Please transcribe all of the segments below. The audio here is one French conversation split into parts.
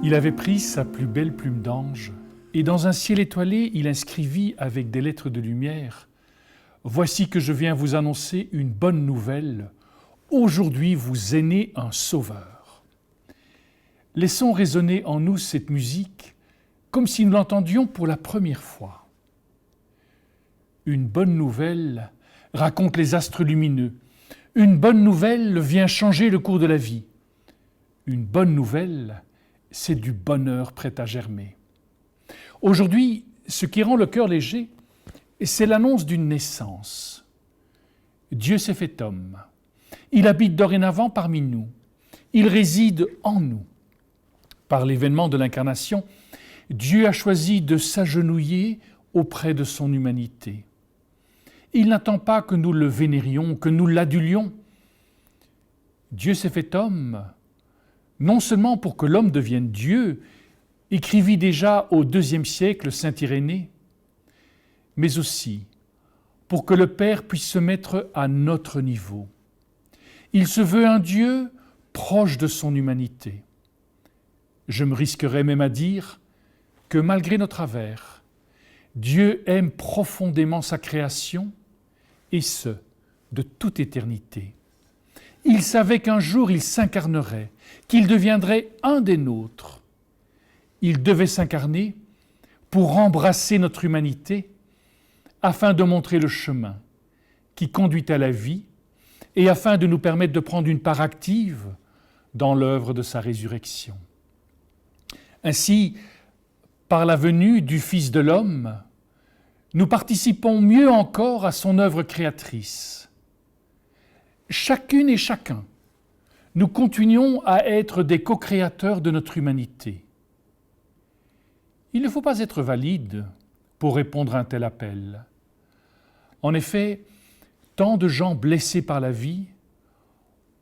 Il avait pris sa plus belle plume d'ange, et dans un ciel étoilé, il inscrivit avec des lettres de lumière « Voici que je viens vous annoncer une bonne nouvelle. Aujourd'hui vous est né un sauveur. » Laissons résonner en nous cette musique comme si nous l'entendions pour la première fois. Une bonne nouvelle raconte les astres lumineux. Une bonne nouvelle vient changer le cours de la vie. Une bonne nouvelle, c'est du bonheur prêt à germer. Aujourd'hui, ce qui rend le cœur léger, c'est l'annonce d'une naissance. Dieu s'est fait homme. Il habite dorénavant parmi nous. Il réside en nous. Par l'événement de l'incarnation, Dieu a choisi de s'agenouiller auprès de son humanité. Il n'attend pas que nous le vénérions, que nous l'adulions. Dieu s'est fait homme, non seulement pour que l'homme devienne Dieu, écrivit déjà au IIe siècle saint Irénée, mais aussi pour que le Père puisse se mettre à notre niveau. Il se veut un Dieu proche de son humanité. Je me risquerais même à dire que malgré nos travers, Dieu aime profondément sa création, et ce, de toute éternité. Il savait qu'un jour il s'incarnerait, qu'il deviendrait un des nôtres. Il devait s'incarner pour embrasser notre humanité, afin de montrer le chemin qui conduit à la vie et afin de nous permettre de prendre une part active dans l'œuvre de sa résurrection. Ainsi, par la venue du Fils de l'homme, nous participons mieux encore à son œuvre créatrice. Chacune et chacun, nous continuons à être des co-créateurs de notre humanité. Il ne faut pas être valide pour répondre à un tel appel. En effet, tant de gens blessés par la vie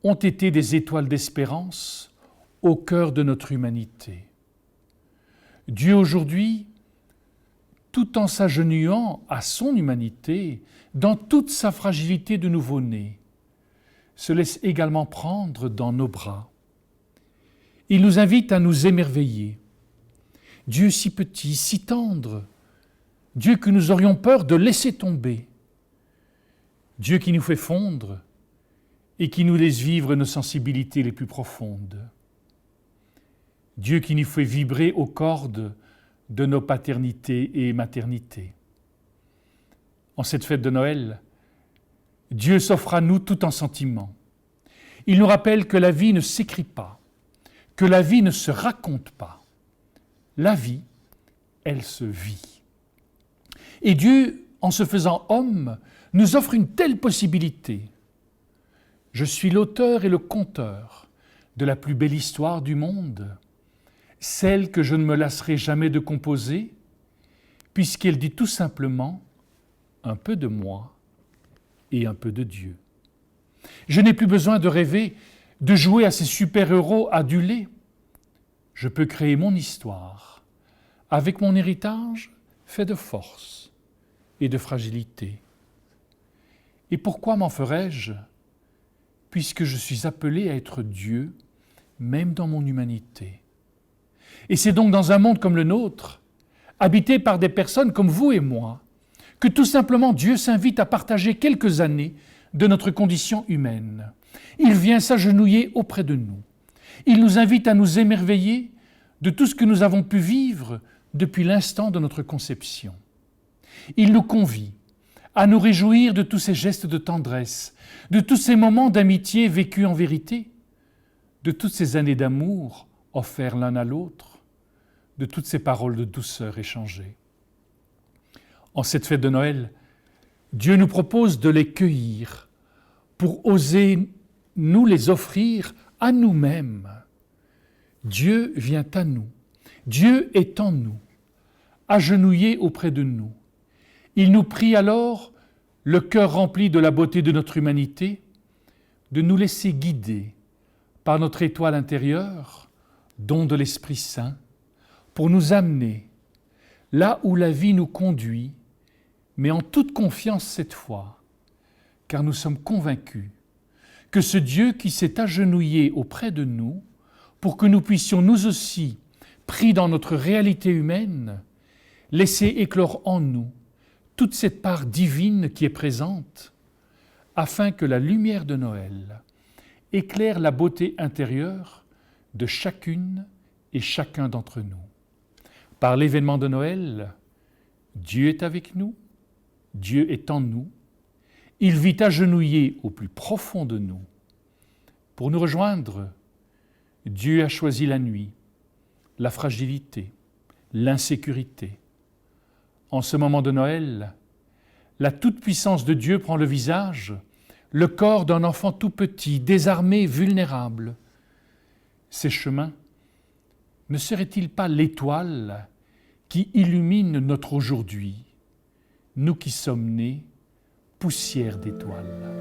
ont été des étoiles d'espérance au cœur de notre humanité. Dieu aujourd'hui, tout en s'agenouillant à son humanité, dans toute sa fragilité de nouveau-né, se laisse également prendre dans nos bras. Il nous invite à nous émerveiller. Dieu si petit, si tendre, Dieu que nous aurions peur de laisser tomber, Dieu qui nous fait fondre et qui nous laisse vivre nos sensibilités les plus profondes, Dieu qui nous fait vibrer aux cordes de nos paternités et maternités. En cette fête de Noël, Dieu s'offre à nous tout en sentiment. Il nous rappelle que la vie ne s'écrit pas, que la vie ne se raconte pas. La vie, elle se vit. Et Dieu, en se faisant homme, nous offre une telle possibilité. Je suis l'auteur et le conteur de la plus belle histoire du monde, celle que je ne me lasserai jamais de composer, puisqu'elle dit tout simplement un peu de moi et un peu de Dieu. Je n'ai plus besoin de rêver, de jouer à ces super-héros adulés. Je peux créer mon histoire avec mon héritage fait de force et de fragilité. Et pourquoi m'en ferais-je, puisque je suis appelé à être Dieu, même dans mon humanité? Et c'est donc dans un monde comme le nôtre, habité par des personnes comme vous et moi, que tout simplement Dieu s'invite à partager quelques années de notre condition humaine. Il vient s'agenouiller auprès de nous. Il nous invite à nous émerveiller de tout ce que nous avons pu vivre depuis l'instant de notre conception. Il nous convie à nous réjouir de tous ces gestes de tendresse, de tous ces moments d'amitié vécus en vérité, de toutes ces années d'amour offerts l'un à l'autre, de toutes ces paroles de douceur échangées. En cette fête de Noël, Dieu nous propose de les cueillir pour oser nous les offrir à nous-mêmes. Dieu vient à nous, Dieu est en nous, agenouillé auprès de nous. Il nous prie alors, le cœur rempli de la beauté de notre humanité, de nous laisser guider par notre étoile intérieure, don de l'Esprit Saint, pour nous amener là où la vie nous conduit, mais en toute confiance cette fois, car nous sommes convaincus que ce Dieu qui s'est agenouillé auprès de nous pour que nous puissions nous aussi pris dans notre réalité humaine, laisser éclore en nous toute cette part divine qui est présente, afin que la lumière de Noël éclaire la beauté intérieure de chacune et chacun d'entre nous. Par l'événement de Noël, Dieu est avec nous, Dieu est en nous, il vit agenouillé au plus profond de nous. Pour nous rejoindre, Dieu a choisi la nuit, la fragilité, l'insécurité. En ce moment de Noël, la toute-puissance de Dieu prend le visage, le corps d'un enfant tout petit, désarmé, vulnérable. Ces chemins, ne seraient-ils pas l'étoile qui illumine notre aujourd'hui, nous qui sommes nés poussière d'étoiles?